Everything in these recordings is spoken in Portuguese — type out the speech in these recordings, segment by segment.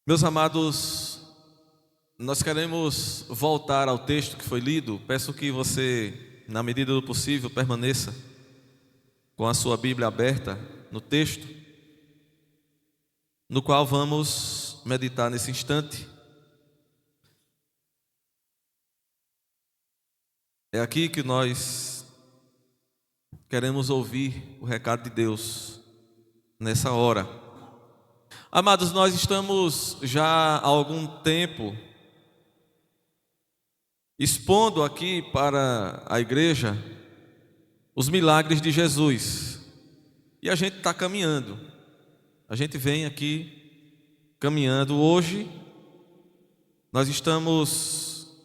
Meus amados, nós queremos voltar ao texto que foi lido. Peço que você, na medida do possível, permaneça com a sua Bíblia aberta no texto, no qual vamos meditar nesse instante. É aqui que nós queremos ouvir o recado de Deus nessa hora. Amados, nós estamos já há algum tempo expondo aqui para a igreja os milagres de Jesus. E a gente está caminhando. A gente vem aqui caminhando. Hoje nós estamos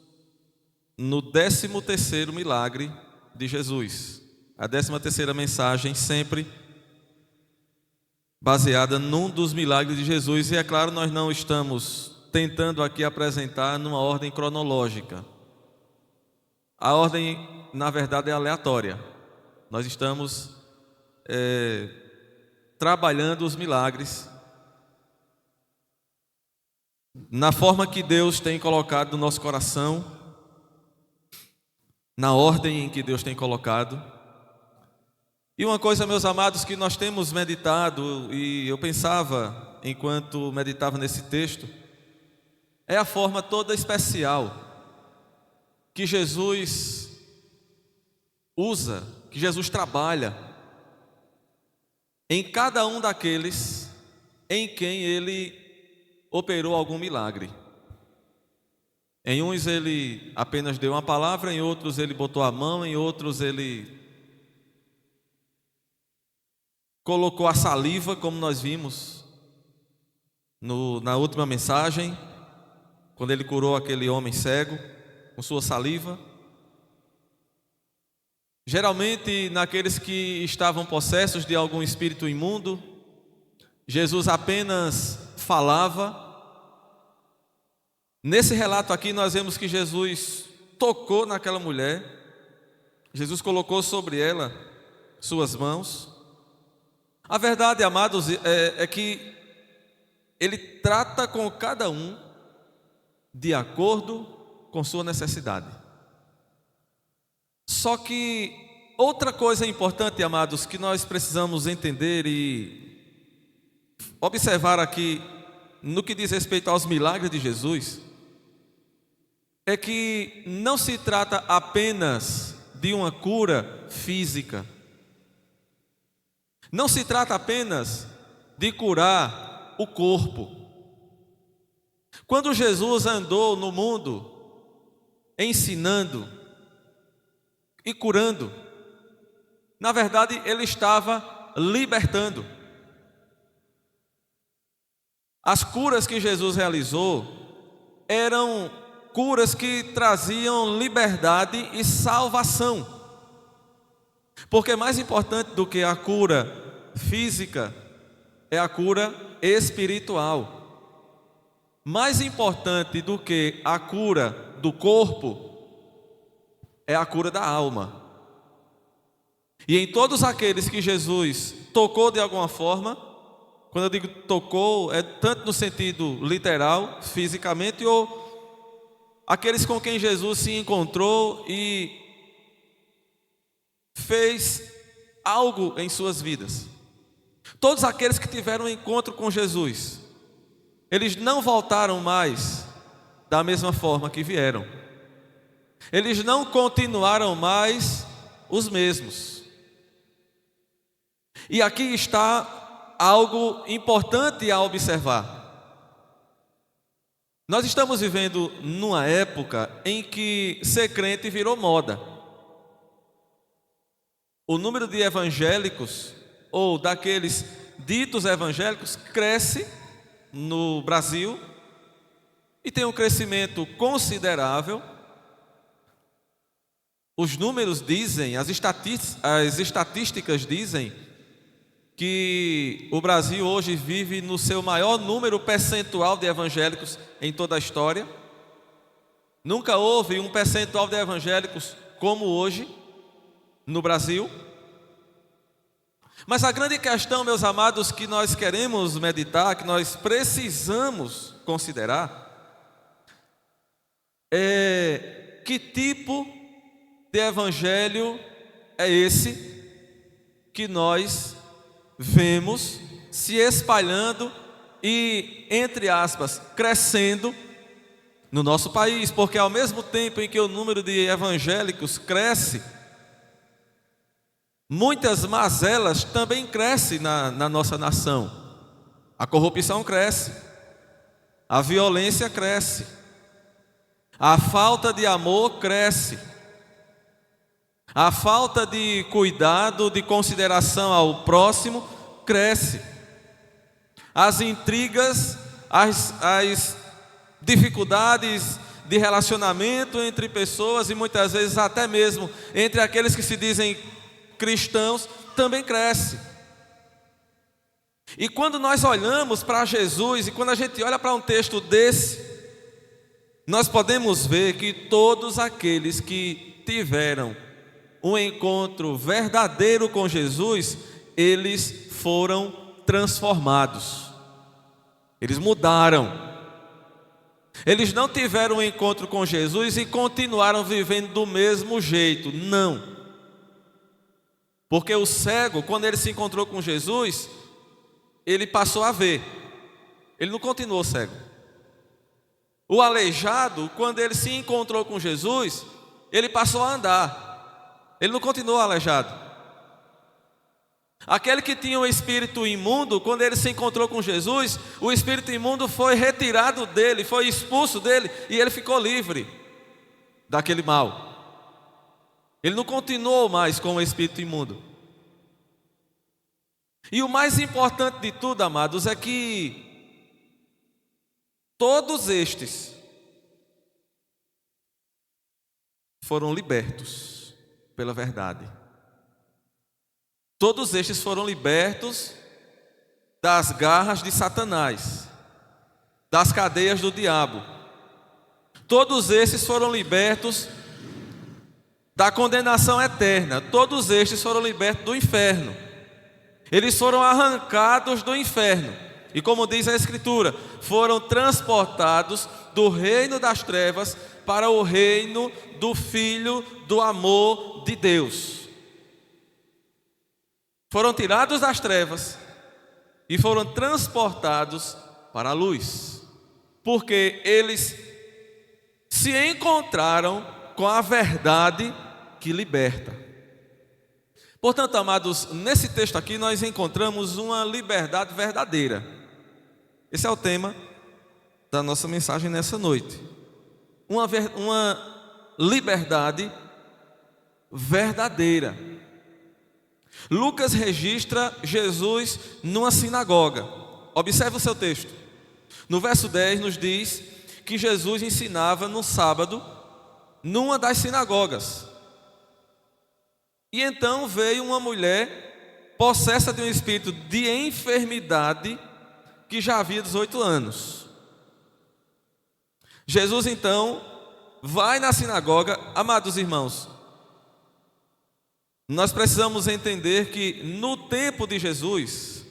no 13º milagre de Jesus. A 13ª mensagem sempre baseada num dos milagres de Jesus. E é claro, nós não estamos tentando aqui apresentar numa ordem cronológica. A ordem, na verdade, é aleatória. Nós estamos trabalhando os milagres na forma que Deus tem colocado no nosso coração, na ordem em que Deus tem colocado. E uma coisa, meus amados, que nós temos meditado, e eu pensava enquanto meditava nesse texto, é a forma toda especial que Jesus usa, que Jesus trabalha em cada um daqueles em quem Ele operou algum milagre. Em uns Ele apenas deu uma palavra, em outros Ele botou a mão, em outros Ele colocou a saliva, como nós vimos na última mensagem, quando Ele curou aquele homem cego com sua saliva. Geralmente, naqueles que estavam possessos de algum espírito imundo, Jesus apenas falava. Nesse relato aqui nós vemos que Jesus tocou naquela mulher, Jesus colocou sobre ela suas mãos. A verdade, amados, é que Ele trata com cada um de acordo com sua necessidade. Só que outra coisa importante, amados, que nós precisamos entender e observar aqui no que diz respeito aos milagres de Jesus, é que não se trata apenas de uma cura física. Não se trata apenas de curar o corpo. Quando Jesus andou no mundo ensinando e curando, na verdade Ele estava libertando. As curas que Jesus realizou eram curas que traziam liberdade e salvação. Porque mais importante do que a cura física é a cura espiritual. Mais importante do que a cura do corpo é a cura da alma. E em todos aqueles que Jesus tocou de alguma forma, quando eu digo tocou, é tanto no sentido literal, fisicamente, ou aqueles com quem Jesus se encontrou e fez algo em suas vidas. Todos aqueles que tiveram um encontro com Jesus, eles não voltaram mais da mesma forma que vieram. Eles não continuaram mais os mesmos. E aqui está algo importante a observar. Nós estamos vivendo numa época em que ser crente virou moda. O número de evangélicos, ou daqueles ditos evangélicos, cresce no Brasil e tem um crescimento considerável. Os números dizem, as estatísticas dizem que o Brasil hoje vive no seu maior número percentual de evangélicos em toda a história. Nunca houve um percentual de evangélicos como hoje no Brasil. Mas a grande questão, meus amados, que nós queremos meditar, que nós precisamos considerar, é que tipo de evangelho é esse que nós vemos se espalhando e, entre aspas, crescendo no nosso país, porque ao mesmo tempo em que o número de evangélicos cresce, muitas mazelas também crescem na nossa nação. A corrupção cresce, a violência cresce, a falta de amor cresce, a falta de cuidado, de consideração ao próximo cresce, as intrigas, as dificuldades de relacionamento entre pessoas e muitas vezes até mesmo entre aqueles que se dizem cristãos também cresce. E quando nós olhamos para Jesus e quando a gente olha para um texto desse, nós podemos ver que todos aqueles que tiveram um encontro verdadeiro com Jesus, eles foram transformados, eles mudaram. Eles não tiveram um encontro com Jesus e continuaram vivendo do mesmo jeito, não. Porque o cego, quando ele se encontrou com Jesus, ele passou a ver, ele não continuou cego. O aleijado, quando ele se encontrou com Jesus, ele passou a andar, ele não continuou aleijado. Aquele que tinha um espírito imundo, quando ele se encontrou com Jesus, o espírito imundo foi retirado dele, foi expulso dele e ele ficou livre daquele mal. Ele não continuou mais com o espírito imundo. E o mais importante de tudo, amados, é que todos estes foram libertos pela verdade. Todos estes foram libertos das garras de Satanás, das cadeias do diabo. Todos estes foram libertos da condenação eterna. Todos estes foram libertos do inferno. Eles foram arrancados do inferno. E como diz a Escritura, foram transportados do reino das trevas para o reino do Filho do amor de Deus. Foram tirados das trevas e foram transportados para a luz, porque eles se encontraram com a verdade que liberta. Portanto, amados, nesse texto aqui nós encontramos uma liberdade verdadeira. Esse é o tema da nossa mensagem nessa noite. Uma liberdade verdadeira. Lucas registra Jesus numa sinagoga. Observe o seu texto. No verso 10 nos diz que Jesus ensinava no sábado numa das sinagogas. E então veio uma mulher possessa de um espírito de enfermidade que já havia 18 anos. Jesus então vai na sinagoga. Amados irmãos, nós precisamos entender que no tempo de Jesus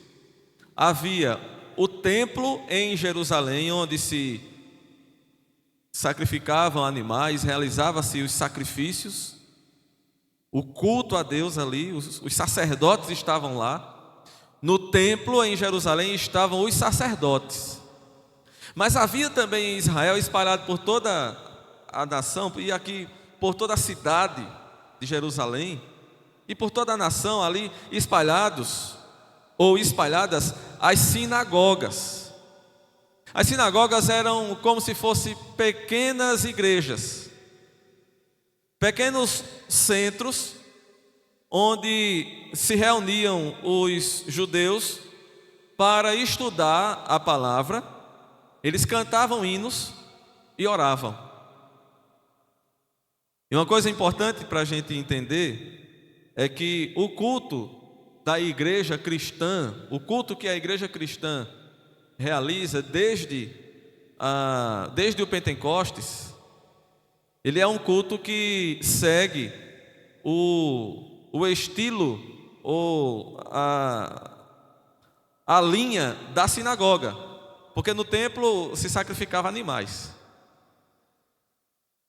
havia o templo em Jerusalém, onde se sacrificavam animais, realizava-se os sacrifícios, o culto a Deus ali, os sacerdotes estavam lá. No templo em Jerusalém estavam os sacerdotes. Mas havia também em Israel, espalhado por toda a nação, e aqui por toda a cidade de Jerusalém, e por toda a nação ali espalhadas as sinagogas. As sinagogas eram como se fossem pequenas igrejas, pequenos centros onde se reuniam os judeus para estudar a palavra. Eles cantavam hinos e oravam. E uma coisa importante para a gente entender é que o culto da igreja cristã, o culto que a igreja cristã realiza desde o Pentecostes, ele é um culto que segue o estilo a linha da sinagoga, porque no templo se sacrificava animais.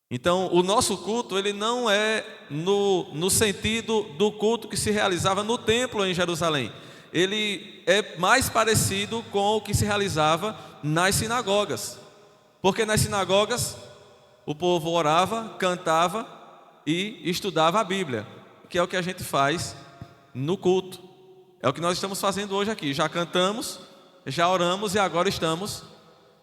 Então, o nosso culto, ele não é no sentido do culto que se realizava no templo em Jerusalém. Ele é mais parecido com o que se realizava nas sinagogas. Porque nas sinagogas, o povo orava, cantava e estudava a Bíblia, que é o que a gente faz no culto. É o que nós estamos fazendo hoje aqui. Já cantamos, já oramos e agora estamos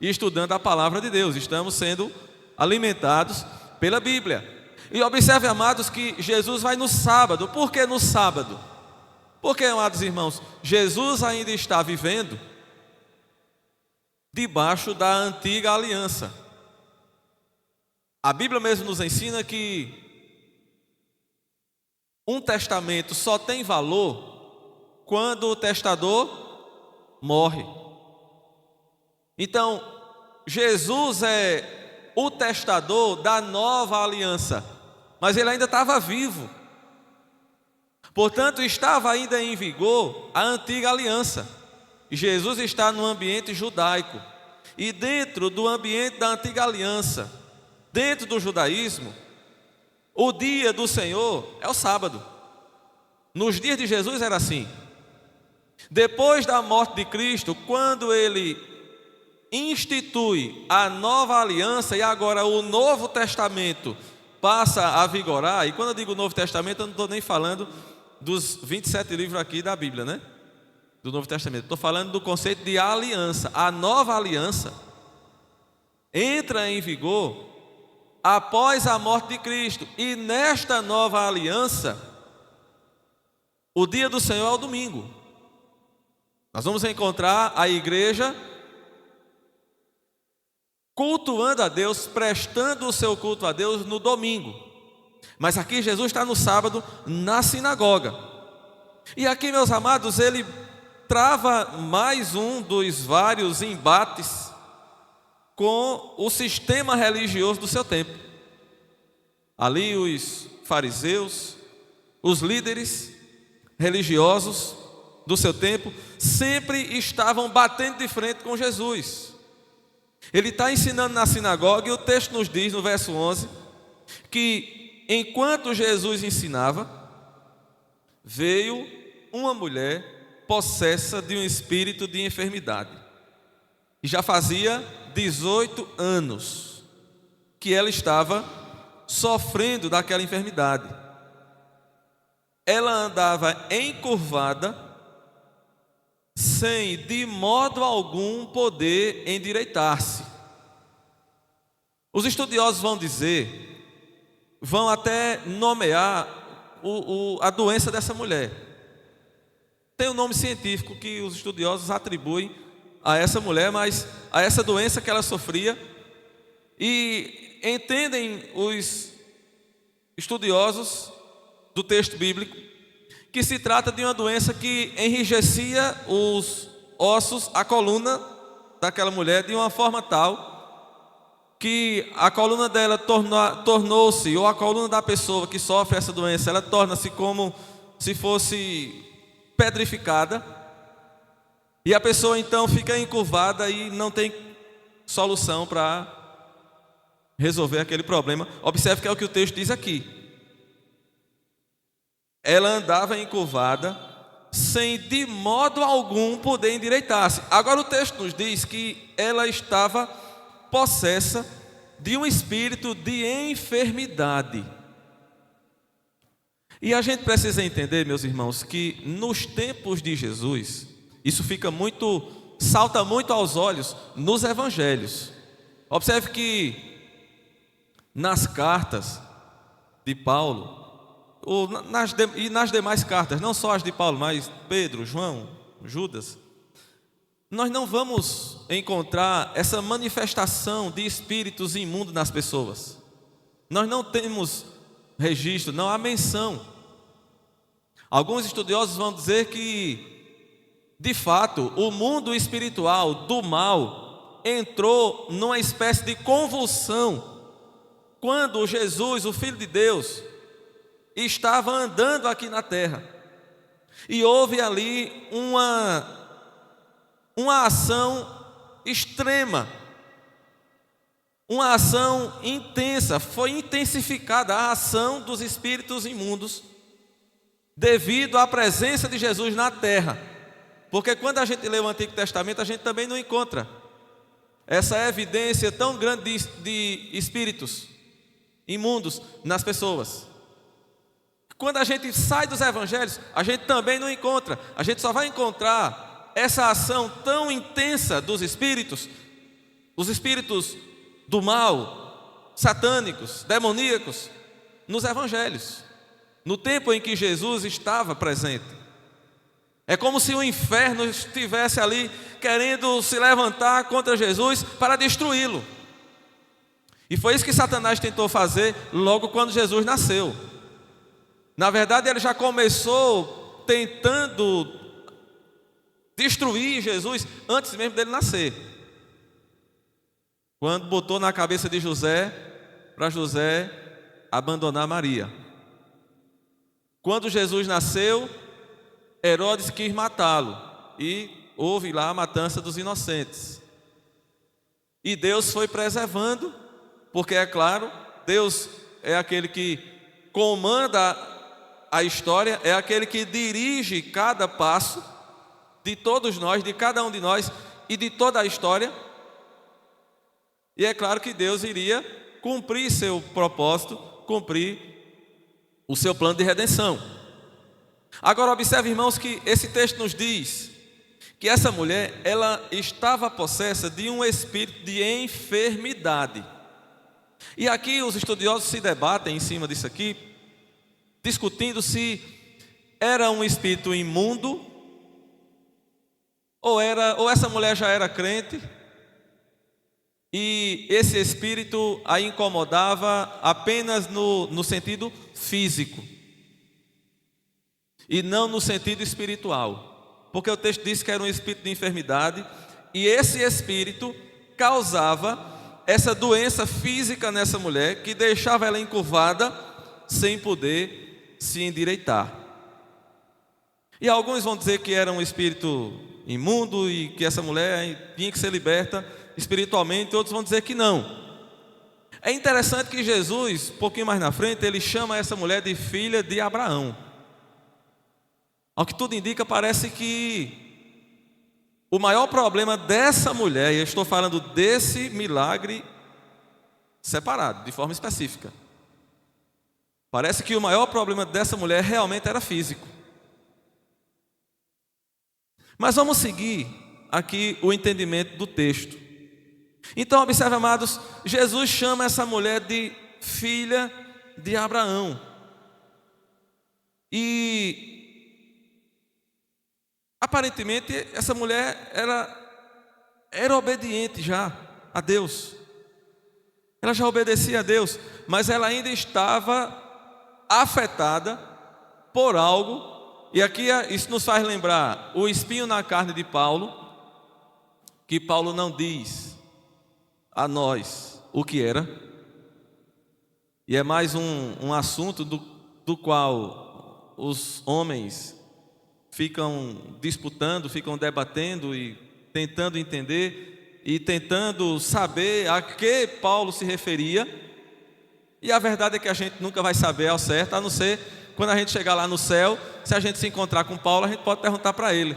estudando a palavra de Deus. Estamos sendo alimentados pela Bíblia. E observe, amados, que Jesus vai no sábado. Por que no sábado? Porque, amados irmãos, Jesus ainda está vivendo debaixo da antiga aliança. A Bíblia mesmo nos ensina que um testamento só tem valor quando o testador morre. Então, Jesus é o testador da nova aliança, mas ele ainda estava vivo. Portanto, estava ainda em vigor a antiga aliança. Jesus está no ambiente judaico. E dentro do ambiente da antiga aliança, dentro do judaísmo, o dia do Senhor é o sábado. Nos dias de Jesus era assim. Depois da morte de Cristo, quando ele institui a nova aliança e agora o Novo Testamento passa a vigorar, e quando eu digo Novo Testamento, eu não estou nem falando dos 27 livros aqui da Bíblia, né? Do Novo Testamento. Estou falando do conceito de aliança. A nova aliança entra em vigor após a morte de Cristo. E nesta nova aliança, o dia do Senhor é o domingo. Nós vamos encontrar a igreja cultuando a Deus, prestando o seu culto a Deus no domingo. Mas aqui Jesus está no sábado, na sinagoga. E aqui, meus amados, ele trava mais um dos vários embates com o sistema religioso do seu tempo. Ali os fariseus, os líderes religiosos do seu tempo, sempre estavam batendo de frente com Jesus. Ele está ensinando na sinagoga e o texto nos diz, no verso 11, que enquanto Jesus ensinava, veio uma mulher possessa de um espírito de enfermidade. E já fazia 18 anos que ela estava sofrendo daquela enfermidade. Ela andava encurvada, sem de modo algum poder endireitar-se. Os estudiosos vão até nomear a doença dessa mulher. Tem um nome científico que os estudiosos atribuem a essa mulher, mas a essa doença que ela sofria. E entendem os estudiosos do texto bíblico que se trata de uma doença que enrijecia os ossos, a coluna daquela mulher, de uma forma tal que a coluna dela tornou-se, ou a coluna da pessoa que sofre essa doença, ela torna-se como se fosse pedrificada, e a pessoa então fica encurvada e não tem solução para resolver aquele problema. Observe que é o que o texto diz aqui. Ela andava encurvada, sem de modo algum poder endireitar-se. Agora o texto nos diz que ela estava possessa de um espírito de enfermidade. E a gente precisa entender, meus irmãos, que nos tempos de Jesus, isso salta muito aos olhos nos evangelhos. Observe que nas cartas de Paulo, e nas demais cartas, não só as de Paulo, mas Pedro, João, Judas, nós não vamos encontrar essa manifestação de espíritos imundos nas pessoas. Nós não temos registro, não há menção. Alguns estudiosos vão dizer que, de fato, o mundo espiritual do mal entrou numa espécie de convulsão quando Jesus, o Filho de Deus, estava andando aqui na terra. E houve ali uma ação extrema, uma ação intensa. Foi intensificada a ação dos espíritos imundos devido à presença de Jesus na terra. Porque quando a gente lê o Antigo Testamento, a gente também não encontra essa evidência tão grande de espíritos imundos nas pessoas. Quando a gente sai dos evangelhos, a gente também não encontra. A gente só vai encontrar essa ação tão intensa dos espíritos, os espíritos do mal, satânicos, demoníacos, nos evangelhos, no tempo em que Jesus estava presente. É como se o inferno estivesse ali querendo se levantar contra Jesus para destruí-lo. E foi isso que Satanás tentou fazer logo quando Jesus nasceu. Na verdade, ele já começou tentando destruir Jesus antes mesmo dele nascer. Quando botou na cabeça de José, para José abandonar Maria. Quando Jesus nasceu, Herodes quis matá-lo e houve lá a matança dos inocentes. E Deus foi preservando, porque é claro, Deus é aquele que comanda a história, é aquele que dirige cada passo de todos nós, de cada um de nós e de toda a história. E é claro que Deus iria cumprir seu propósito, cumprir o seu plano de redenção. Agora observe, irmãos, que esse texto nos diz que essa mulher, ela estava possessa de um espírito de enfermidade. E aqui os estudiosos se debatem em cima disso aqui, discutindo se era um espírito imundo ou essa mulher já era crente e esse espírito a incomodava apenas no sentido físico e não no sentido espiritual, porque o texto diz que era um espírito de enfermidade e esse espírito causava essa doença física nessa mulher que deixava ela encurvada sem poder se endireitar. E alguns vão dizer que era um espírito imundo e que essa mulher tinha que ser liberta espiritualmente, outros vão dizer que não. É interessante que Jesus, um pouquinho mais na frente, ele chama essa mulher de filha de Abraão. Ao que tudo indica, parece que o maior problema dessa mulher, e eu estou falando desse milagre separado, de forma específica, parece que o maior problema dessa mulher realmente era físico. Mas vamos seguir aqui o entendimento do texto. Então, observe, amados, Jesus chama essa mulher de filha de Abraão. E aparentemente essa mulher era obediente já a Deus. Ela já obedecia a Deus, mas ela ainda estava afetada por algo. E aqui isso nos faz lembrar o espinho na carne de Paulo, que Paulo não diz a nós o que era. E é mais um assunto do qual os homens ficam disputando, ficam debatendo e tentando entender e tentando saber a que Paulo se referia. E a verdade é que a gente nunca vai saber ao certo, a não ser quando a gente chegar lá no céu. Se a gente se encontrar com Paulo, a gente pode perguntar para ele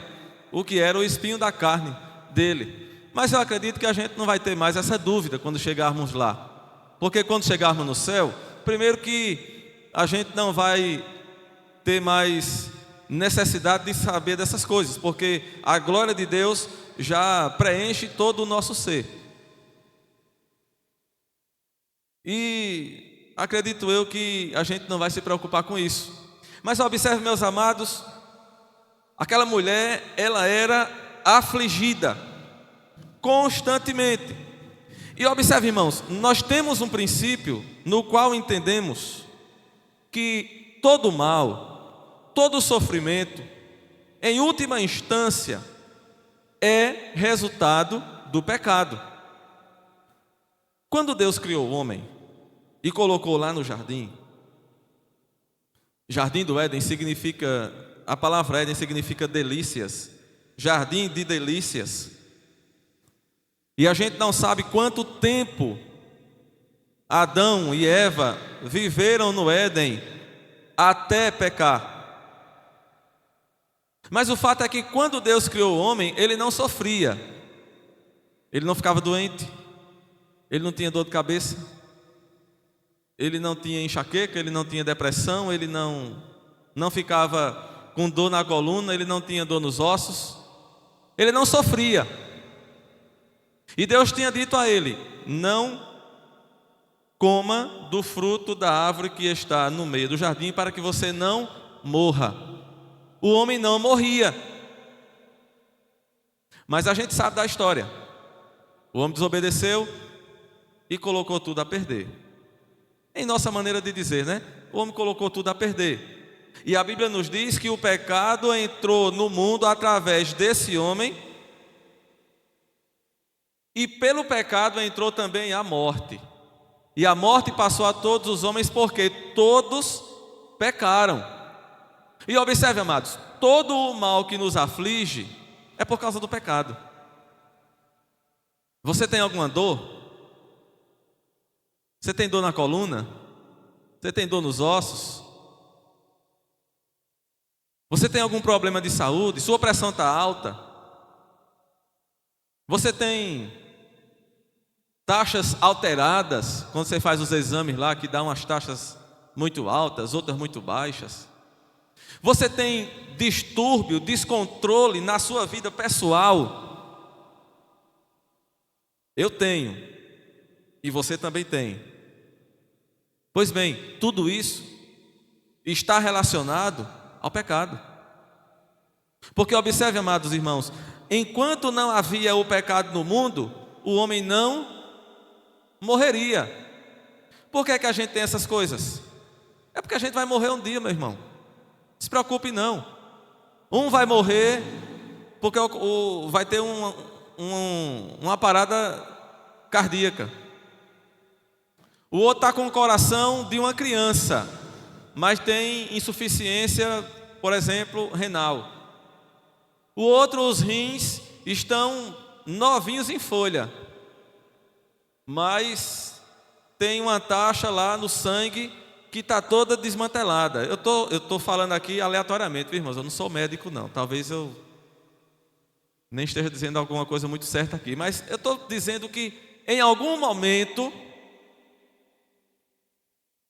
o que era o espinho da carne dele. Mas eu acredito que a gente não vai ter mais essa dúvida quando chegarmos lá. Porque quando chegarmos no céu, primeiro que a gente não vai ter mais necessidade de saber dessas coisas, porque a glória de Deus já preenche todo o nosso ser. E acredito eu que a gente não vai se preocupar com isso. Mas observe, meus amados, aquela mulher, ela era afligida constantemente. E observe, irmãos, nós temos um princípio no qual entendemos que todo mal, todo sofrimento, em última instância, é resultado do pecado. Quando Deus criou o homem e colocou lá no jardim, Jardim do Éden significa a palavra Éden significa delícias, jardim de delícias. E a gente não sabe quanto tempo Adão e Eva viveram no Éden até pecar. Mas o fato é que quando Deus criou o homem, ele não sofria, ele não ficava doente, ele não tinha dor de cabeça, ele não tinha enxaqueca, ele não tinha depressão, ele não ficava com dor na coluna, ele não tinha dor nos ossos, ele não sofria. E Deus tinha dito a ele: não coma do fruto da árvore que está no meio do jardim, para que você não morra. O homem não morria. Mas a gente sabe da história. O homem desobedeceu e colocou tudo a perder. Em nossa maneira de dizer, né? O homem colocou tudo a perder. E a Bíblia nos diz que o pecado entrou no mundo através desse homem, e pelo pecado entrou também a morte. E a morte passou a todos os homens porque todos pecaram. E observe, amados, todo o mal que nos aflige é por causa do pecado. Você tem alguma dor? Você tem dor na coluna? Você tem dor nos ossos? Você tem algum problema de saúde? Sua pressão está alta? Você tem taxas alteradas quando você faz os exames lá, que dá umas taxas muito altas, outras muito baixas? Você tem distúrbio, descontrole na sua vida pessoal? Eu tenho, e você também tem. Pois bem, tudo isso está relacionado ao pecado. Porque observe, amados irmãos, enquanto não havia o pecado no mundo, o homem não morreria. Por que é que a gente tem essas coisas? É porque a gente vai morrer um dia, meu irmão. Não se preocupe não. Um vai morrer porque vai ter uma parada cardíaca. O outro está com o coração de uma criança, mas tem insuficiência, por exemplo, renal. O outro, os rins estão novinhos em folha, mas tem uma taxa lá no sangue que está toda desmantelada. Eu tô falando aqui aleatoriamente, viu, irmãos? Eu não sou médico não, talvez eu nem esteja dizendo alguma coisa muito certa aqui, mas eu estou dizendo que em algum momento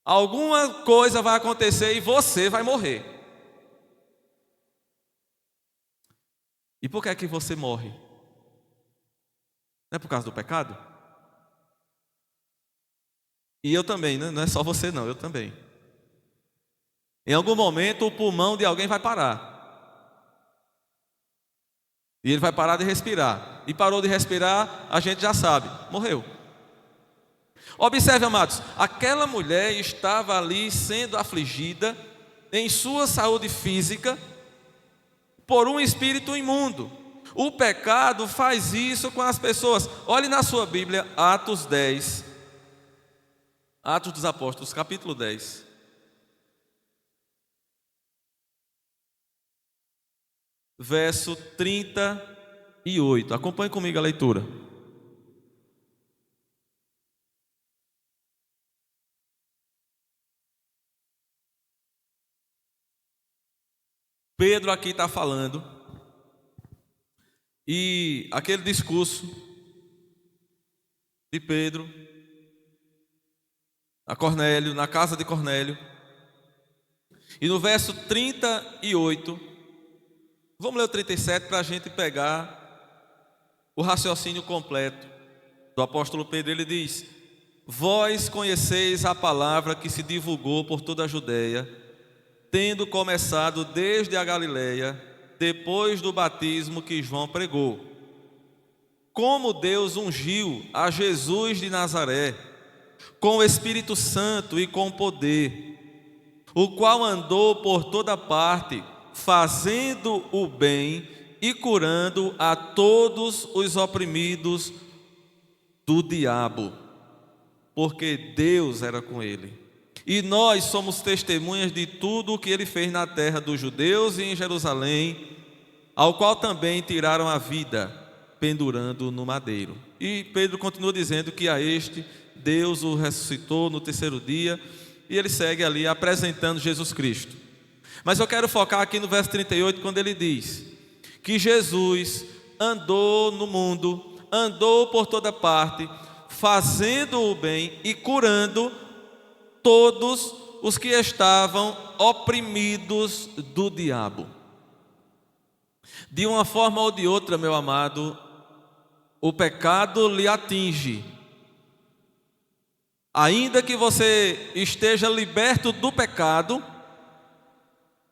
alguma coisa vai acontecer e você vai morrer. E por que é que você morre? Não é por causa do pecado? E eu também, né? Não é só você não, eu também. Em algum momento o pulmão de alguém vai parar. E ele vai parar de respirar. E parou de respirar, a gente já sabe, morreu. Observe, amados, aquela mulher estava ali sendo afligida em sua saúde física por um espírito imundo. O pecado faz isso com as pessoas. Olhe na sua Bíblia, Atos 10. Atos dos Apóstolos, capítulo 10. Verso 38. Acompanhe comigo a leitura. Pedro aqui está falando, e aquele discurso de Pedro a Cornélio, na casa de Cornélio, e no verso 38, vamos ler o 37 para a gente pegar o raciocínio completo do apóstolo Pedro. Ele diz: vós conheceis a palavra que se divulgou por toda a Judeia, tendo começado desde a Galileia, depois do batismo que João pregou, como Deus ungiu a Jesus de Nazaré, com o Espírito Santo e com poder, o qual andou por toda parte, fazendo o bem e curando a todos os oprimidos do diabo, porque Deus era com ele. E nós somos testemunhas de tudo o que ele fez na terra dos judeus e em Jerusalém, ao qual também tiraram a vida, pendurando no madeiro. E Pedro continua dizendo que a este Deus o ressuscitou no terceiro dia, e ele segue ali apresentando Jesus Cristo. Mas eu quero focar aqui no verso 38, quando ele diz que Jesus andou no mundo, andou por toda parte, fazendo o bem e curando todos os que estavam oprimidos do diabo. De uma forma ou de outra, meu amado, o pecado lhe atinge. Ainda que você esteja liberto do pecado,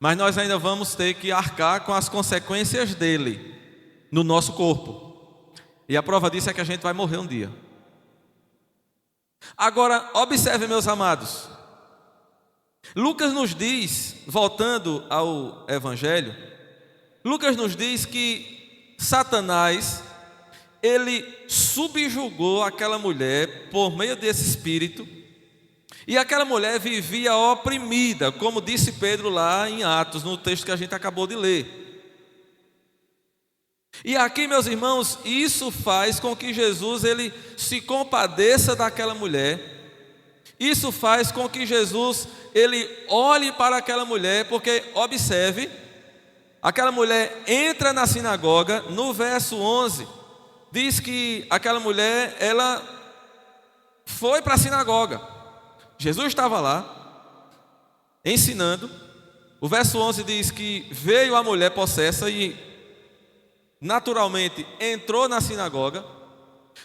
mas nós ainda vamos ter que arcar com as consequências dele no nosso corpo. E a prova disso é que a gente vai morrer um dia. Agora, observe, meus amados. Lucas nos diz, voltando ao Evangelho, Lucas nos diz que Satanás, ele subjugou aquela mulher por meio desse espírito, e aquela mulher vivia oprimida, como disse Pedro lá em Atos, no texto que a gente acabou de ler. E aqui, meus irmãos, isso faz com que Jesus ele se compadeça daquela mulher. Isso faz com que Jesus ele olhe para aquela mulher, porque observe, aquela mulher entra na sinagoga. No verso 11 diz que aquela mulher ela foi para a sinagoga. Jesus estava lá ensinando. O verso 11 diz que veio a mulher possessa e naturalmente entrou na sinagoga.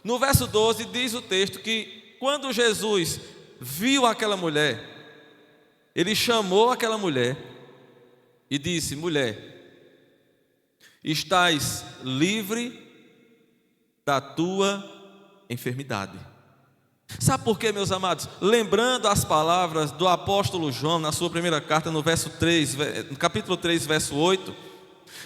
No verso 12 diz o texto que quando Jesus viu aquela mulher, ele chamou aquela mulher e disse: mulher, estás livre da tua enfermidade. Sabe por quê, meus amados? Lembrando as palavras do apóstolo João na sua primeira carta, no verso 3, no capítulo 3, verso 8,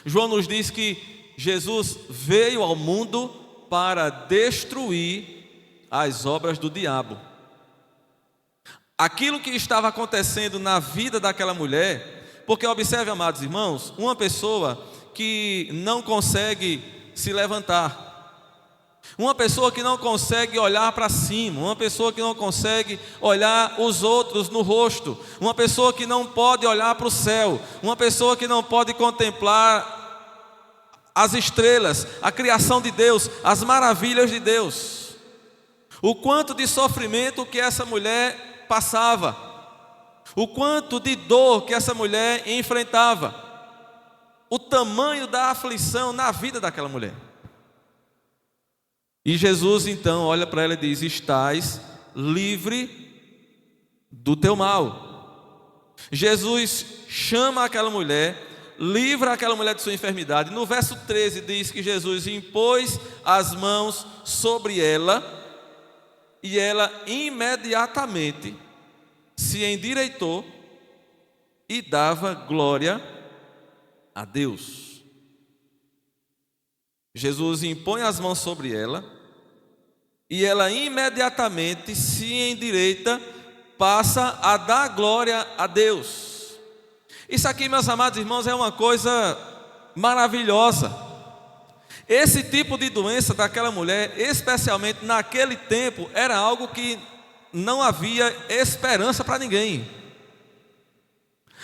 João nos diz que Jesus veio ao mundo para destruir as obras do diabo. Aquilo que estava acontecendo na vida daquela mulher, porque observe, amados irmãos, uma pessoa que não consegue se levantar, uma pessoa que não consegue olhar para cima, uma pessoa que não consegue olhar os outros no rosto, uma pessoa que não pode olhar para o céu, uma pessoa que não pode contemplar as estrelas, a criação de Deus, as maravilhas de Deus. O quanto de sofrimento que essa mulher passava, o quanto de dor que essa mulher enfrentava, o tamanho da aflição na vida daquela mulher. E Jesus então olha para ela e diz: estás livre do teu mal. Jesus chama aquela mulher, livra aquela mulher de sua enfermidade. No verso 13 diz que Jesus impôs as mãos sobre ela e ela imediatamente se endireitou e dava glória a Deus. Jesus impõe as mãos sobre ela e ela imediatamente se endireita, passa a dar glória a Deus. Isso aqui, meus amados irmãos, é uma coisa maravilhosa. Esse tipo de doença daquela mulher, especialmente naquele tempo, era algo que não havia esperança para ninguém.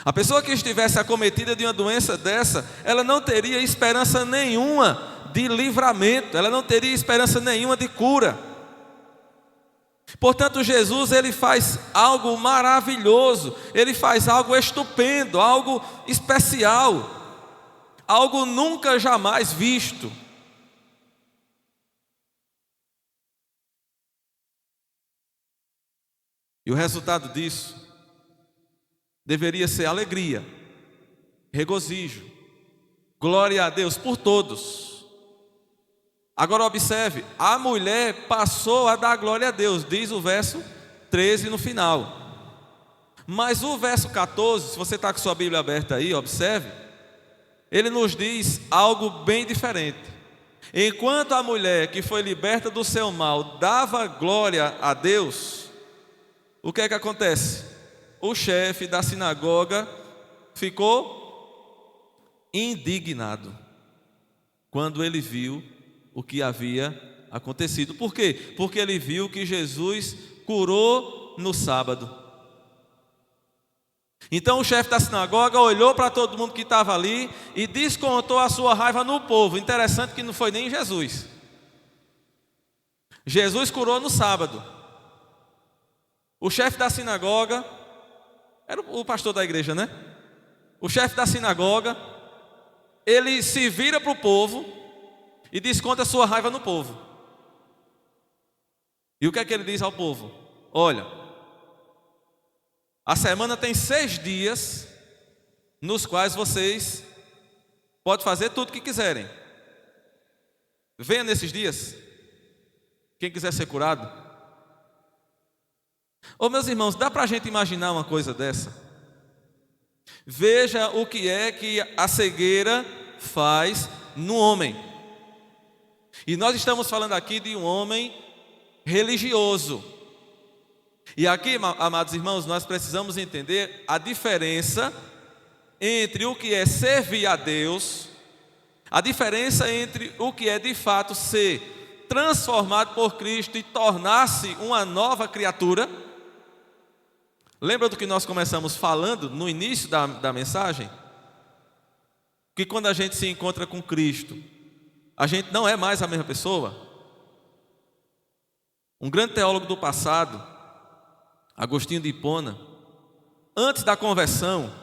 A pessoa que estivesse acometida de uma doença dessa, ela não teria esperança nenhuma de livramento, ela não teria esperança nenhuma de cura. Portanto, Jesus ele faz algo maravilhoso, ele faz algo estupendo, algo especial, algo nunca jamais visto. E o resultado disso deveria ser alegria, regozijo, glória a Deus por todos. Agora observe, a mulher passou a dar glória a Deus, diz o verso 13 no final. Mas o verso 14, se você está com sua Bíblia aberta aí, observe, ele nos diz algo bem diferente. Enquanto a mulher que foi liberta do seu mal dava glória a Deus, o que é que acontece? o chefe da sinagoga ficou indignado quando ele viu o que havia acontecido. Por quê? Porque ele viu que Jesus curou no sábado. Então o chefe da sinagoga olhou para todo mundo que estava ali e descontou a sua raiva no povo. Interessante que não foi nem Jesus. Jesus curou no sábado. O chefe da sinagoga era o pastor da igreja, né? O chefe da sinagoga, ele se vira para o povo e desconta a sua raiva no povo. E o que é que ele diz ao povo? Olha, a semana tem 6 dias nos quais vocês podem fazer tudo o que quiserem. Venha nesses dias, quem quiser ser curado. Ô meus irmãos, dá para a gente imaginar uma coisa dessa? Veja o que é que a cegueira faz no homem. E nós estamos falando aqui de um homem religioso. E aqui, amados irmãos, nós precisamos entender a diferença entre o que é servir a Deus, a diferença entre o que é de fato ser transformado por Cristo e tornar-se uma nova criatura. Lembra do que nós começamos falando no início da mensagem? Que quando a gente se encontra com Cristo, a gente não é mais a mesma pessoa. Um grande teólogo do passado, Agostinho de Hipona, antes da conversão,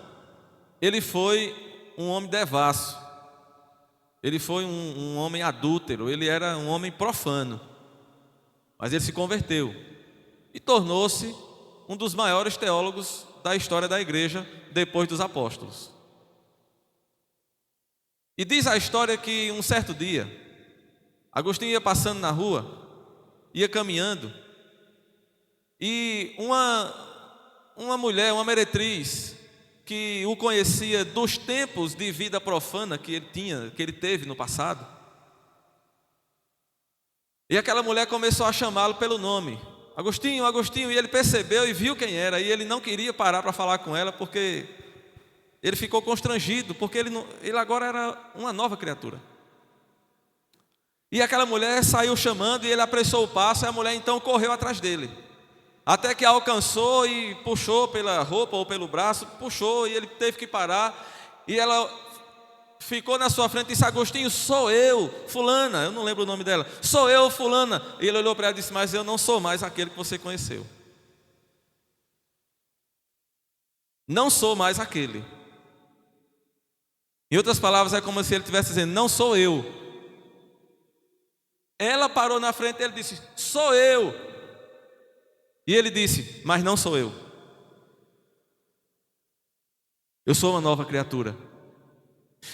ele foi um homem devasso. Ele foi um homem adúltero, ele era um homem profano. Mas ele se converteu e tornou-se um dos maiores teólogos da história da igreja depois dos apóstolos. E diz a história que um certo dia, Agostinho ia passando na rua, ia caminhando, e uma mulher, uma meretriz, que o conhecia dos tempos de vida profana que ele teve no passado, e aquela mulher começou a chamá-lo pelo nome. Agostinho, Agostinho, e ele percebeu e viu quem era, e ele não queria parar para falar com ela, porque ele ficou constrangido, porque ele agora era uma nova criatura. E aquela mulher saiu chamando, e ele apressou o passo, e a mulher então correu atrás dele, até que alcançou e puxou pela roupa ou pelo braço, puxou, e ele teve que parar, e ela ficou na sua frente e disse: Agostinho, sou eu, fulana, eu não lembro o nome dela, sou eu, fulana. E ele olhou para ela e disse: mas eu não sou mais aquele que você conheceu. Não sou mais aquele. Em outras palavras, é como se ele estivesse dizendo: não sou eu. Ela parou na frente dele e disse: sou eu. E ele disse: mas não sou eu. Eu sou uma nova criatura.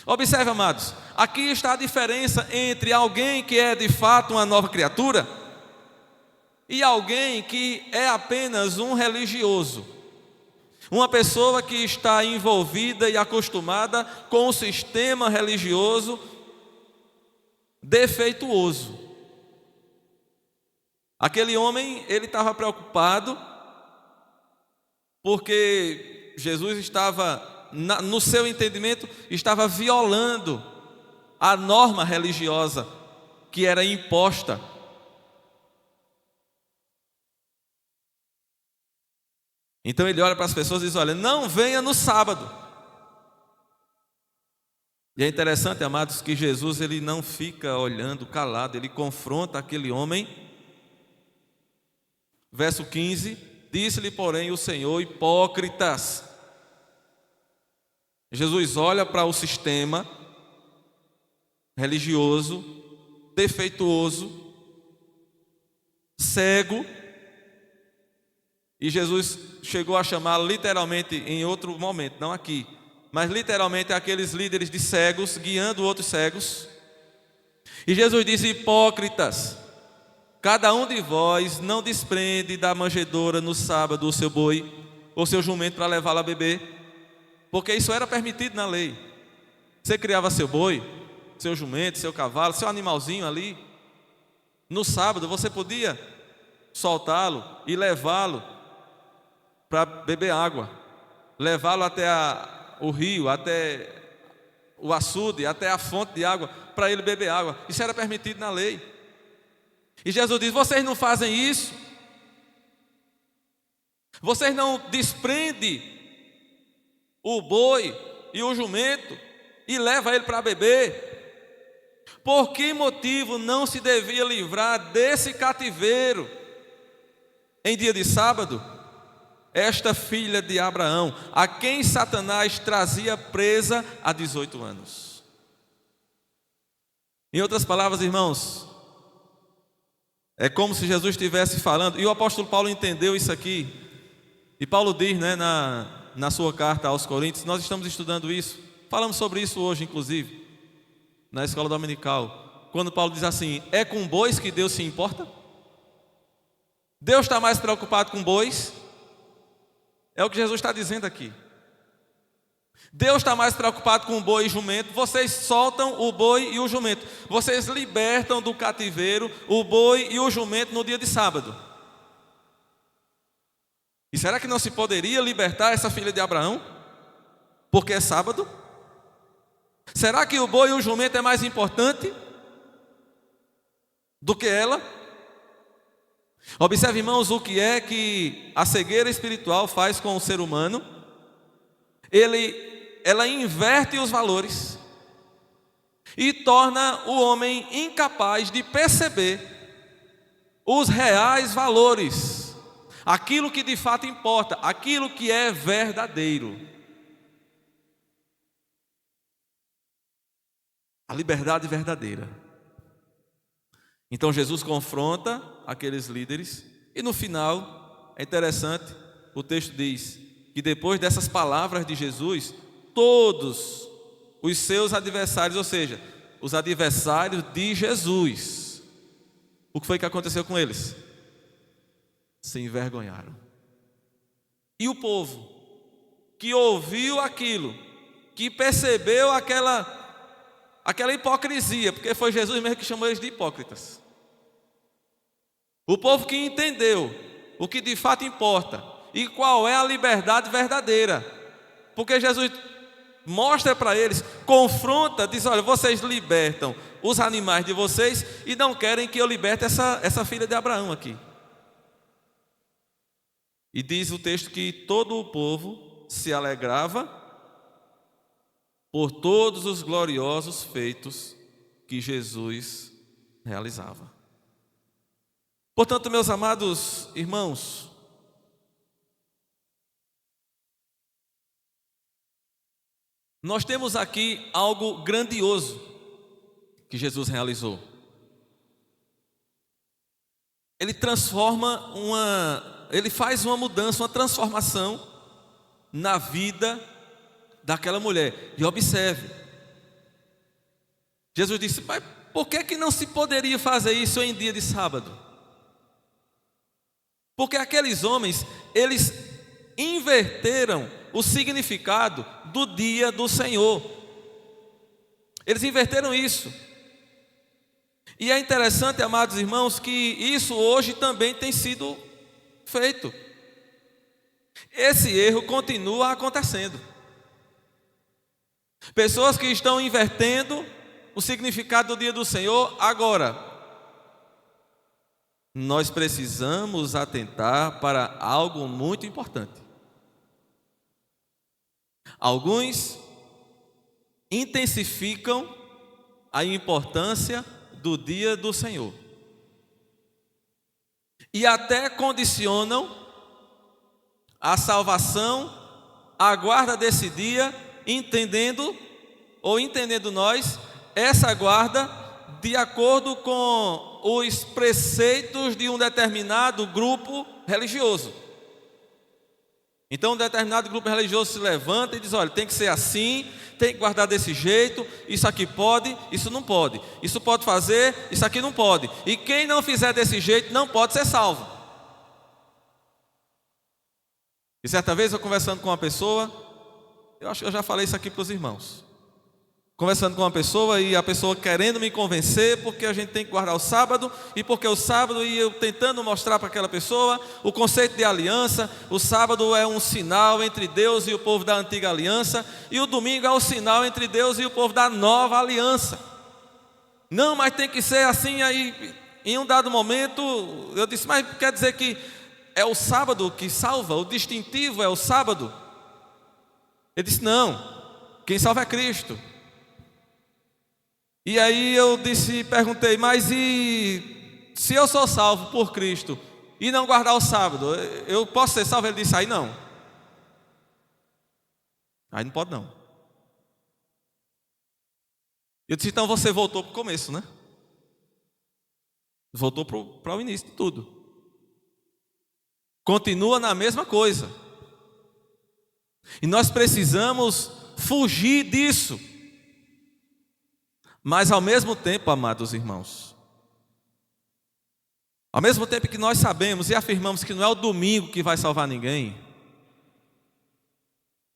Observe, amados, aqui está a diferença entre alguém que é de fato uma nova criatura e alguém que é apenas um religioso. Uma pessoa que está envolvida e acostumada com o sistema religioso defeituoso. Aquele homem, ele estava preocupado porque Jesus estava, no seu entendimento, estava violando a norma religiosa que era imposta. Então ele olha para as pessoas e diz: olha, não venha no sábado. E é interessante, amados, que Jesus ele não fica olhando calado, ele confronta aquele homem. Verso 15: disse-lhe, porém, o Senhor: hipócritas. Jesus olha para o sistema religioso, defeituoso, cego, e Jesus chegou a chamar literalmente em outro momento, não aqui, mas literalmente aqueles líderes de cegos guiando outros cegos. E Jesus disse: hipócritas, cada um de vós não desprende da manjedoura no sábado o seu boi ou seu jumento para levá-lo a beber, porque isso era permitido na lei. Você criava seu boi, seu jumento, seu cavalo, seu animalzinho ali. No sábado você podia soltá-lo e levá-lo para beber água, levá-lo até o rio, até o açude, até a fonte de água, para ele beber água. Isso era permitido na lei. E Jesus diz: vocês não fazem isso? Vocês não desprendem o boi e o jumento e levam ele para beber? Por que motivo não se devia livrar desse cativeiro em dia de sábado esta filha de Abraão, a quem Satanás trazia presa há 18 anos? Em outras palavras, irmãos, é como se Jesus estivesse falando, e o apóstolo Paulo entendeu isso aqui, e Paulo diz, na sua carta aos Coríntios, nós estamos estudando isso, falamos sobre isso hoje, inclusive, na escola dominical, quando Paulo diz assim: é com bois que Deus se importa? Deus está mais preocupado com bois? É o que Jesus está dizendo aqui. Deus está mais preocupado com o boi e jumento. Vocês soltam o boi e o jumento, vocês libertam do cativeiro o boi e o jumento no dia de sábado. E será que não se poderia libertar essa filha de Abraão? Porque é sábado? Será que o boi e o jumento é mais importante do que ela? Observe, irmãos, o que é que a cegueira espiritual faz com o ser humano. Ela inverte os valores e torna o homem incapaz de perceber os reais valores, aquilo que de fato importa, aquilo que é verdadeiro. A liberdade verdadeira. Então Jesus confronta aqueles líderes e no final, é interessante, o texto diz que depois dessas palavras de Jesus, todos os seus adversários, ou seja, os adversários de Jesus, o que foi que aconteceu com eles? Se envergonharam. E o povo que ouviu aquilo, que percebeu aquela hipocrisia, porque foi Jesus mesmo que chamou eles de hipócritas. O povo que entendeu o que de fato importa e qual é a liberdade verdadeira, porque Jesus mostra para eles, confronta, diz: olha, vocês libertam os animais de vocês e não querem que eu liberte essa filha de Abraão aqui. E diz o texto que todo o povo se alegrava por todos os gloriosos feitos que Jesus realizava. Portanto, meus amados irmãos, nós temos aqui algo grandioso que Jesus realizou. Ele faz uma mudança, uma transformação na vida daquela mulher. E observe, Jesus disse: mas por que não se poderia fazer isso em dia de sábado? Porque aqueles homens, eles inverteram o significado do dia do Senhor. Eles inverteram isso. E é interessante, amados irmãos, que isso hoje também tem sido feito. Esse erro continua acontecendo. Pessoas que estão invertendo o significado do dia do Senhor. Agora, nós precisamos atentar para algo muito importante. Alguns intensificam a importância do dia do Senhor e até condicionam a salvação, a guarda desse dia, entendendo nós essa guarda de acordo com os preceitos de um determinado grupo religioso. Então um determinado grupo religioso se levanta e diz: olha, tem que ser assim, tem que guardar desse jeito, isso aqui pode, isso não pode, isso pode fazer, isso aqui não pode, e quem não fizer desse jeito não pode ser salvo. E certa vez eu conversando com uma pessoa, eu acho que eu já falei isso aqui para os irmãos, conversando com uma pessoa e a pessoa querendo me convencer porque a gente tem que guardar o sábado e porque o sábado, e eu tentando mostrar para aquela pessoa o conceito de aliança. O sábado é um sinal entre Deus e o povo da antiga aliança, e o domingo é o sinal entre Deus e o povo da nova aliança. Não, mas tem que ser assim. Aí em um dado momento eu disse: mas quer dizer que é o sábado que salva? O distintivo é o sábado? Ele disse: não, quem salva é Cristo. E aí eu perguntei: mas e se eu sou salvo por Cristo e não guardar o sábado, eu posso ser salvo? Ele disse: aí não. Aí não pode não. Eu disse: então você voltou para o começo, né? Voltou para o início de tudo. Continua na mesma coisa. E nós precisamos fugir disso. Mas ao mesmo tempo, amados irmãos, ao mesmo tempo que nós sabemos e afirmamos que não é o domingo que vai salvar ninguém,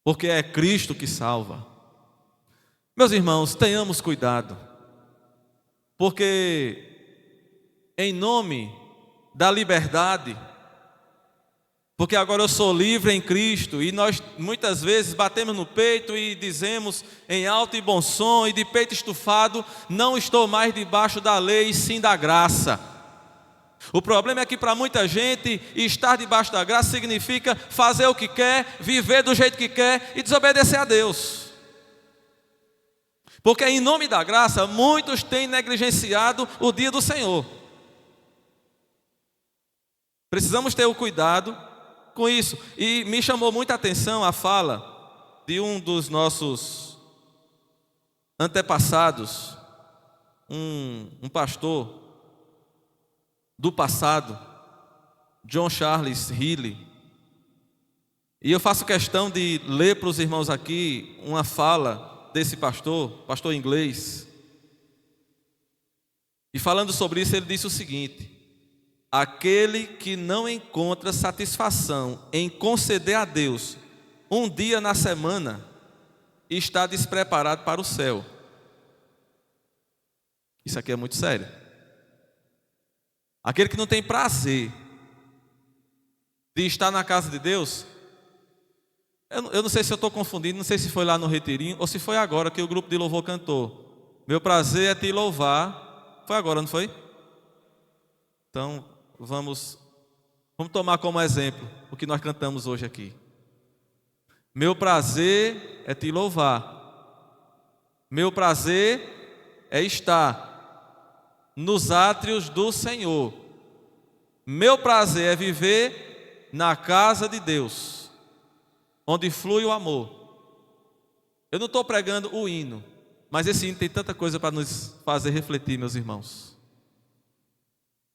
porque é Cristo que salva, meus irmãos, tenhamos cuidado, porque em nome da liberdade, porque agora eu sou livre em Cristo, e nós muitas vezes batemos no peito e dizemos em alto e bom som e de peito estufado: não estou mais debaixo da lei, sim da graça. O problema é que para muita gente estar debaixo da graça significa fazer o que quer, viver do jeito que quer e desobedecer a Deus. Porque em nome da graça muitos têm negligenciado o dia do Senhor. Precisamos ter o cuidado com isso. E me chamou muita atenção a fala de um dos nossos antepassados, um pastor do passado, John Charles Healy. E eu faço questão de ler para os irmãos aqui uma fala desse pastor inglês. E falando sobre isso, ele disse o seguinte: aquele que não encontra satisfação em conceder a Deus um dia na semana está despreparado para o céu. Isso aqui é muito sério. Aquele que não tem prazer de estar na casa de Deus, eu não sei se eu estou confundindo, não sei se foi lá no retirinho ou se foi agora que o grupo de louvor cantou: meu prazer é te louvar. Foi agora, não foi? Então vamos tomar como exemplo o que nós cantamos hoje aqui. Meu prazer é te louvar. Meu prazer é estar nos átrios do Senhor. Meu prazer é viver na casa de Deus, onde flui o amor. Eu não estou pregando o hino, mas esse hino tem tanta coisa para nos fazer refletir, meus irmãos.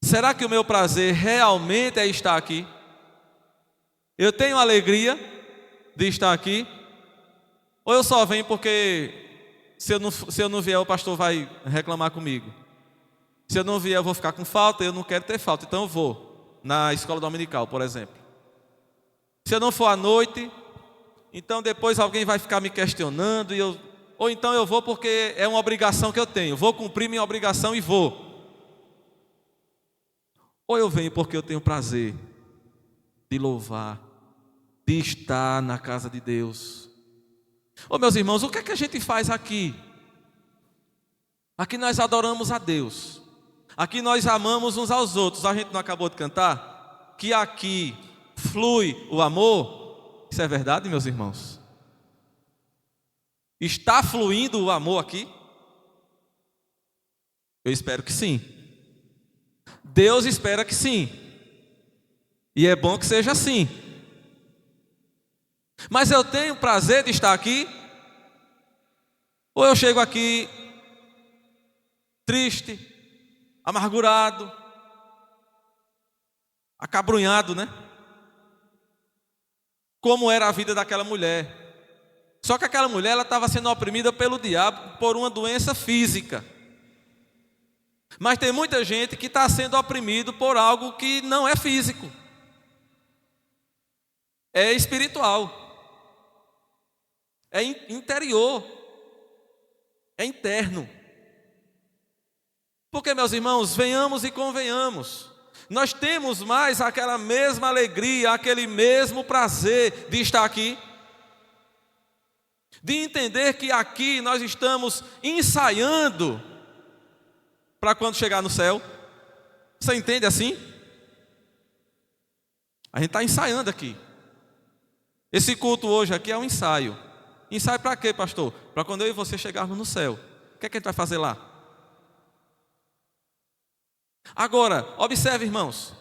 Será que o meu prazer realmente é estar aqui? Eu tenho alegria de estar aqui? Ou eu só venho porque se eu não vier, o pastor vai reclamar comigo? Se eu não vier, eu vou ficar com falta, eu não quero ter falta, então eu vou na escola dominical, por exemplo. Se eu não for à noite, então depois alguém vai ficar me questionando, ou então eu vou porque é uma obrigação que eu tenho, vou cumprir minha obrigação e vou. Ou eu venho porque eu tenho prazer de louvar, de estar na casa de Deus. Ô meus irmãos, o que é que a gente faz aqui? Aqui nós adoramos a Deus. Aqui nós amamos uns aos outros. A gente não acabou de cantar que aqui flui o amor? Isso é verdade, meus irmãos? Está fluindo o amor aqui? Eu espero que sim. Deus espera que sim. E é bom que seja assim. Mas eu tenho prazer de estar aqui? Ou eu chego aqui triste, amargurado, acabrunhado, né? Como era a vida daquela mulher. Só que aquela mulher, ela estava sendo oprimida pelo diabo por uma doença física. Mas tem muita gente que está sendo oprimido por algo que não é físico, é espiritual, é interior, é interno. Porque, meus irmãos, venhamos e convenhamos, nós temos mais aquela mesma alegria, aquele mesmo prazer de estar aqui, de entender que aqui nós estamos ensaiando para quando chegar no céu. Você entende assim? A gente está ensaiando aqui. Esse culto hoje aqui é um ensaio. Ensaio para quê, pastor? Para quando eu e você chegarmos no céu. O que é que a gente vai fazer lá? Agora, observe, irmãos.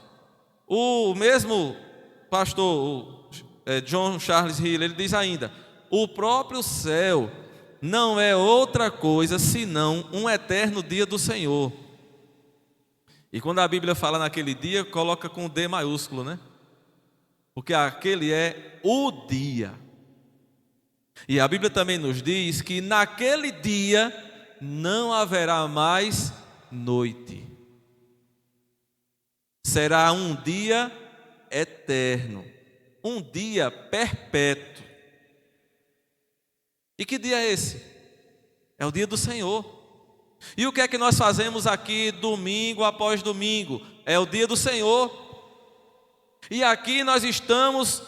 O mesmo pastor John Charles Hill, ele diz ainda: o próprio céu não é outra coisa senão um eterno dia do Senhor. E quando a Bíblia fala naquele dia, coloca com D maiúsculo, né? Porque aquele é o dia. E a Bíblia também nos diz que naquele dia não haverá mais noite. Será um dia eterno, um dia perpétuo. E que dia é esse? É o dia do Senhor. E o que é que nós fazemos aqui domingo após domingo? É o dia do Senhor. E aqui nós estamos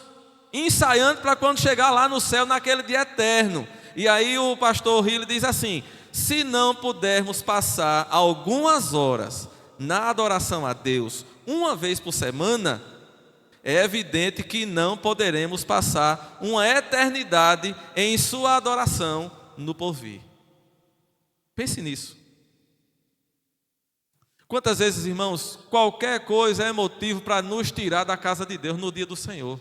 ensaiando para quando chegar lá no céu, naquele dia eterno. E aí o pastor Hill diz assim: se não pudermos passar algumas horas na adoração a Deus uma vez por semana, é evidente que não poderemos passar uma eternidade em sua adoração no porvir. Pense nisso. Quantas vezes, irmãos, qualquer coisa é motivo para nos tirar da casa de Deus no dia do Senhor.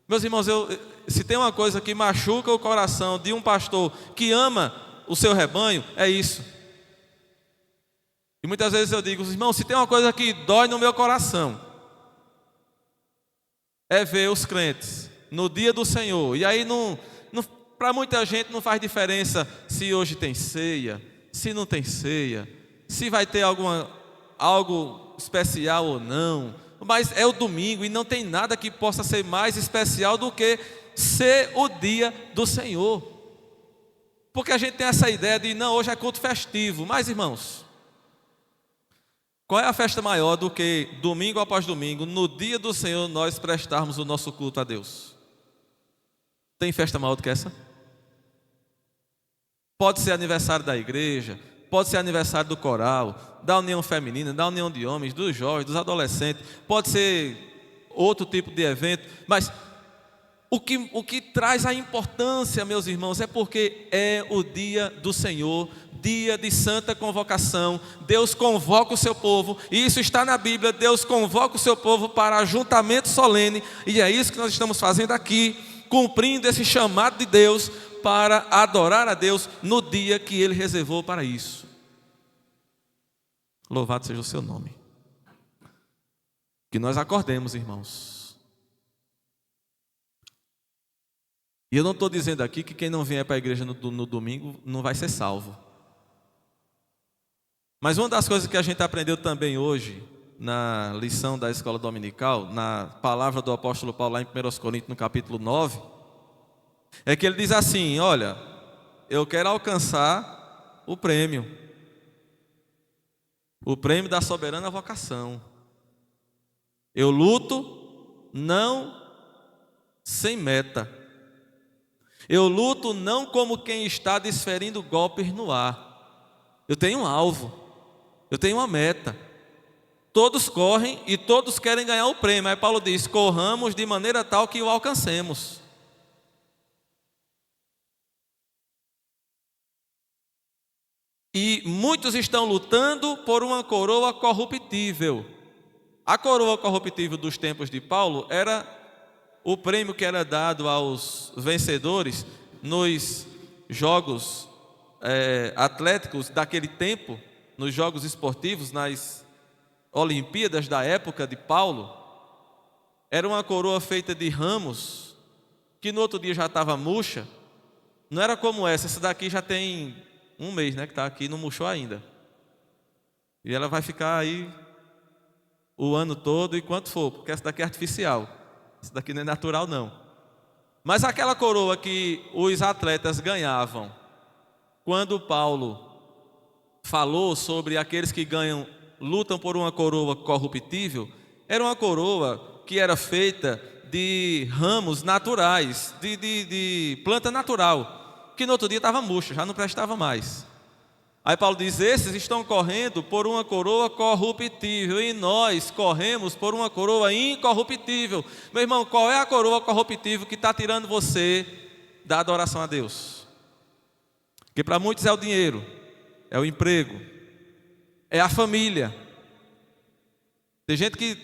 Meus irmãos, se tem uma coisa que machuca o coração de um pastor que ama o seu rebanho, é isso. E muitas vezes eu digo: irmãos, se tem uma coisa que dói no meu coração, é ver os crentes no dia do Senhor. E aí para muita gente não faz diferença se hoje tem ceia, se não tem ceia, se vai ter algo especial ou não. Mas é o domingo e não tem nada que possa ser mais especial do que ser o dia do Senhor. Porque a gente tem essa ideia de não, hoje é culto festivo. Mas, irmãos, qual é a festa maior do que domingo após domingo, no dia do Senhor, nós prestarmos o nosso culto a Deus? Tem festa maior do que essa? Pode ser aniversário da igreja, pode ser aniversário do coral, da união feminina, da união de homens, dos jovens, dos adolescentes, pode ser outro tipo de evento, mas o que traz a importância, meus irmãos, é porque é o dia do Senhor, dia de santa convocação. Deus convoca o seu povo, e isso está na Bíblia. Deus convoca o seu povo para ajuntamento solene, e é isso que nós estamos fazendo aqui, cumprindo esse chamado de Deus para adorar a Deus no dia que Ele reservou para isso. Louvado seja o seu nome. Que nós acordemos, irmãos. E eu não estou dizendo aqui que quem não vier para a igreja no domingo não vai ser salvo. Mas uma das coisas que a gente aprendeu também hoje, na lição da escola dominical, na palavra do apóstolo Paulo lá em 1 Coríntios, no capítulo 9, é que ele diz assim: olha, eu quero alcançar o prêmio da soberana vocação. Eu luto não sem meta. Eu luto não como quem está desferindo golpes no ar. Eu tenho um alvo, eu tenho uma meta. Todos correm e todos querem ganhar o prêmio. Aí Paulo diz: corramos de maneira tal que o alcancemos. E muitos estão lutando por uma coroa corruptível. A coroa corruptível dos tempos de Paulo era o prêmio que era dado aos vencedores nos jogos atléticos daquele tempo, nos jogos esportivos, nas Olimpíadas da época de Paulo. Era uma coroa feita de ramos, que no outro dia já estava murcha. Não era como essa daqui já tem um mês, né, que está aqui, não murchou ainda. E ela vai ficar aí o ano todo e quanto for, porque essa daqui é artificial. Essa daqui não é natural, não. Mas aquela coroa que os atletas ganhavam quando Paulo falou sobre aqueles que lutam por uma coroa corruptível, era uma coroa que era feita de ramos naturais, de planta natural, que no outro dia estava murcha, já não prestava mais. Aí Paulo diz: esses estão correndo por uma coroa corruptível, e nós corremos por uma coroa incorruptível. Meu irmão, qual é a coroa corruptível que está tirando você da adoração a Deus? Que para muitos é o dinheiro, é o emprego, é a família. Tem gente que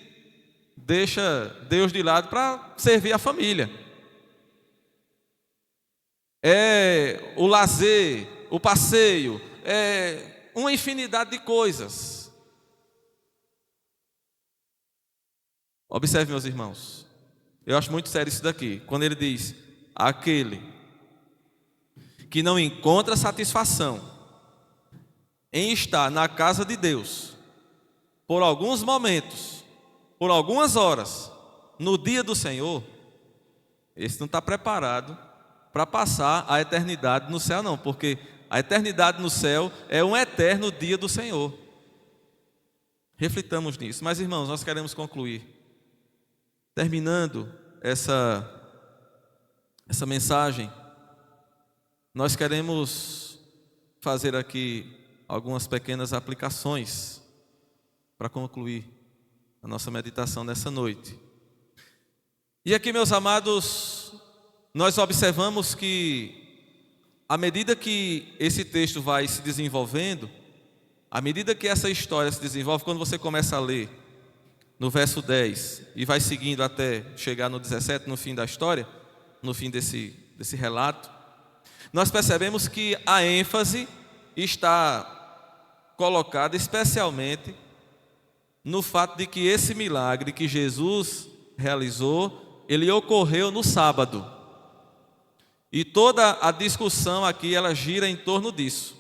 deixa Deus de lado para servir a família. É o lazer, o passeio, é uma infinidade de coisas. Observe, meus irmãos, eu acho muito sério isso daqui, quando ele diz: aquele que não encontra satisfação em estar na casa de Deus por alguns momentos, por algumas horas, no dia do Senhor, esse não está preparado para passar a eternidade no céu, não, porque a eternidade no céu é um eterno dia do Senhor. Reflitamos nisso. Mas, irmãos, nós queremos concluir, terminando essa mensagem, nós queremos fazer aqui algumas pequenas aplicações para concluir a nossa meditação nessa noite. E aqui, meus amados, nós observamos que à medida que esse texto vai se desenvolvendo, à medida que essa história se desenvolve, quando você começa a ler no verso 10 e vai seguindo até chegar no 17, no fim da história, no fim desse relato, nós percebemos que a ênfase está colocada especialmente no fato de que esse milagre que Jesus realizou, ele ocorreu no sábado. E toda a discussão aqui, ela gira em torno disso.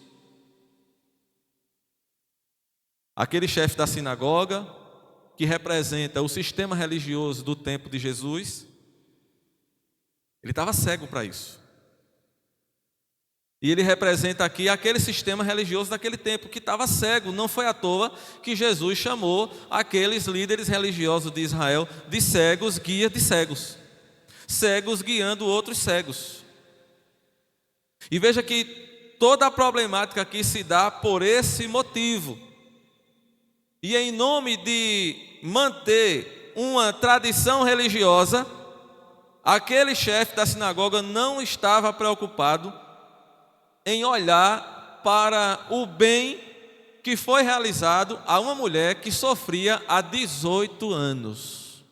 Aquele chefe da sinagoga, que representa o sistema religioso do tempo de Jesus, ele estava cego para isso. E ele representa aqui aquele sistema religioso daquele tempo que estava cego. Não foi à toa que Jesus chamou aqueles líderes religiosos de Israel de cegos, guias de cegos. Cegos guiando outros cegos. E veja que toda a problemática aqui se dá por esse motivo. E em nome de manter uma tradição religiosa, aquele chefe da sinagoga não estava preocupado em olhar para o bem que foi realizado a uma mulher que sofria há 18 anos.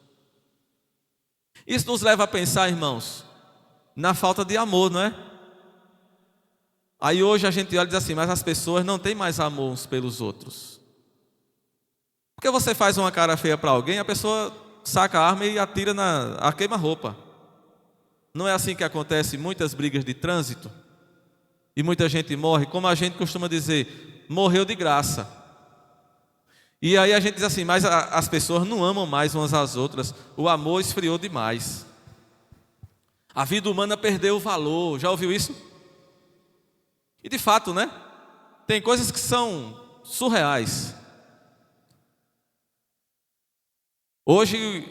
Isso nos leva a pensar, irmãos, na falta de amor, não é? Aí hoje a gente olha e diz assim: mas as pessoas não têm mais amor uns pelos outros. Porque você faz uma cara feia para alguém, a pessoa saca a arma e atira a queima-roupa. Não é assim que acontece em muitas brigas de trânsito? E muita gente morre, como a gente costuma dizer, morreu de graça. E aí a gente diz assim: mas as pessoas não amam mais umas às outras, o amor esfriou demais. A vida humana perdeu o valor, já ouviu isso? E de fato, né? Tem coisas que são surreais. Hoje,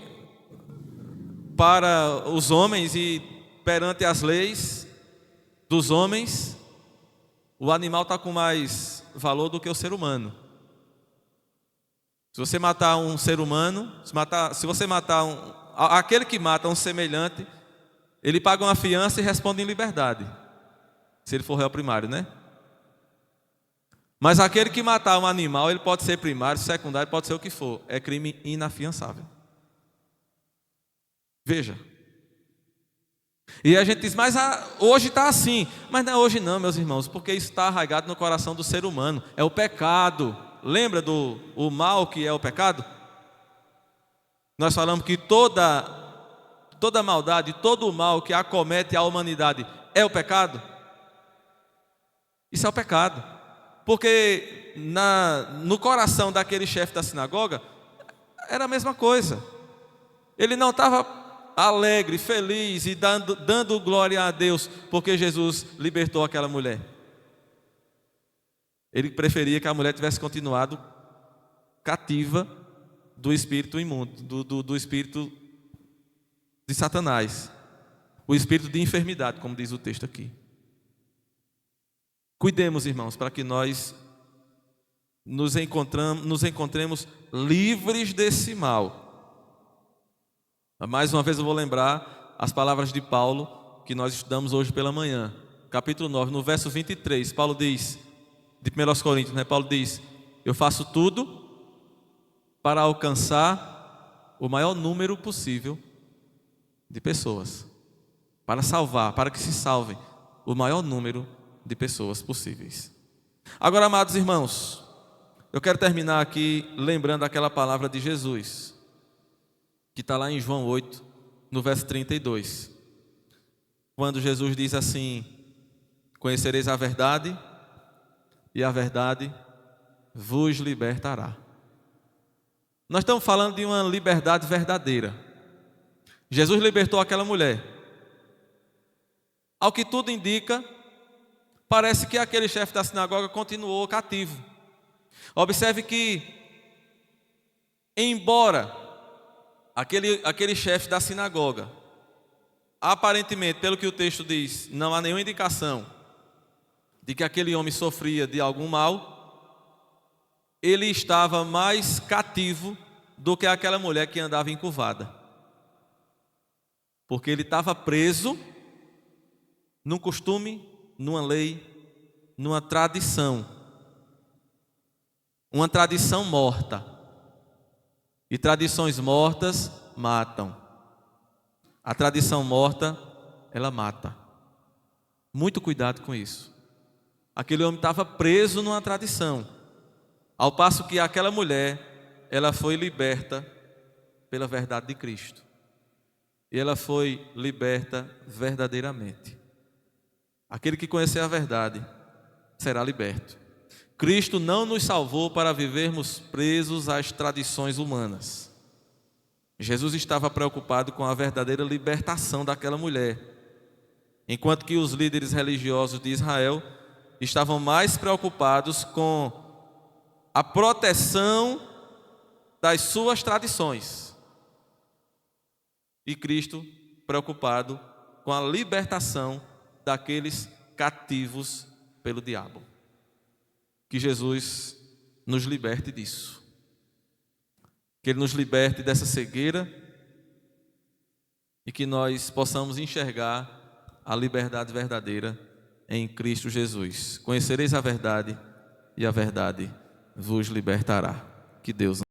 para os homens e perante as leis dos homens, o animal está com mais valor do que o ser humano. Se você matar um ser humano, se você matar aquele que mata um semelhante, ele paga uma fiança e responde em liberdade, se ele for réu primário, né? Mas aquele que matar um animal, ele pode ser primário, secundário, pode ser o que for, é crime inafiançável. Veja. E a gente diz: mas hoje está assim. Mas não é hoje não, meus irmãos, porque isso está arraigado no coração do ser humano. É o pecado. Lembra o mal que é o pecado? Nós falamos que toda maldade, todo o mal que acomete a humanidade é o pecado. Isso é o pecado. Porque no coração daquele chefe da sinagoga era a mesma coisa. Ele não estava alegre, feliz e dando glória a Deus porque Jesus libertou aquela mulher. Ele preferia que a mulher tivesse continuado cativa do espírito imundo, do espírito de Satanás, o espírito de enfermidade, como diz o texto aqui. Cuidemos, irmãos, para que nós nos encontremos livres desse mal. Mais uma vez eu vou lembrar as palavras de Paulo que nós estudamos hoje pela manhã, capítulo 9, no verso 23. Paulo diz, de 1 Coríntios, Paulo diz: eu faço tudo para alcançar o maior número possível de pessoas, para salvar, para que se salvem o maior número de pessoas possíveis. Agora, amados irmãos, eu quero terminar aqui lembrando aquela palavra de Jesus, que está lá em João 8, no verso 32, quando Jesus diz assim: conhecereis a verdade, e a verdade vos libertará. Nós estamos falando de uma liberdade verdadeira. Jesus libertou aquela mulher. Ao que tudo indica, parece que aquele chefe da sinagoga continuou cativo. Observe que, embora aquele chefe da sinagoga, aparentemente, pelo que o texto diz, não há nenhuma indicação de que aquele homem sofria de algum mal, ele estava mais cativo do que aquela mulher que andava encurvada, porque ele estava preso num costume, numa lei, numa tradição, uma tradição morta, e tradições mortas matam. A tradição morta, ela mata. Muito cuidado com isso. Aquele homem estava preso numa tradição, ao passo que aquela mulher, ela foi liberta pela verdade de Cristo, e ela foi liberta verdadeiramente. Aquele que conhecer a verdade será liberto. Cristo não nos salvou para vivermos presos às tradições humanas. Jesus estava preocupado com a verdadeira libertação daquela mulher, enquanto que os líderes religiosos de Israel estavam mais preocupados com a proteção das suas tradições, e Cristo preocupado com a libertação daqueles cativos pelo diabo. Que Jesus nos liberte disso, que Ele nos liberte dessa cegueira, e que nós possamos enxergar a liberdade verdadeira em Cristo Jesus. Conhecereis a verdade, e a verdade vos libertará. Que Deus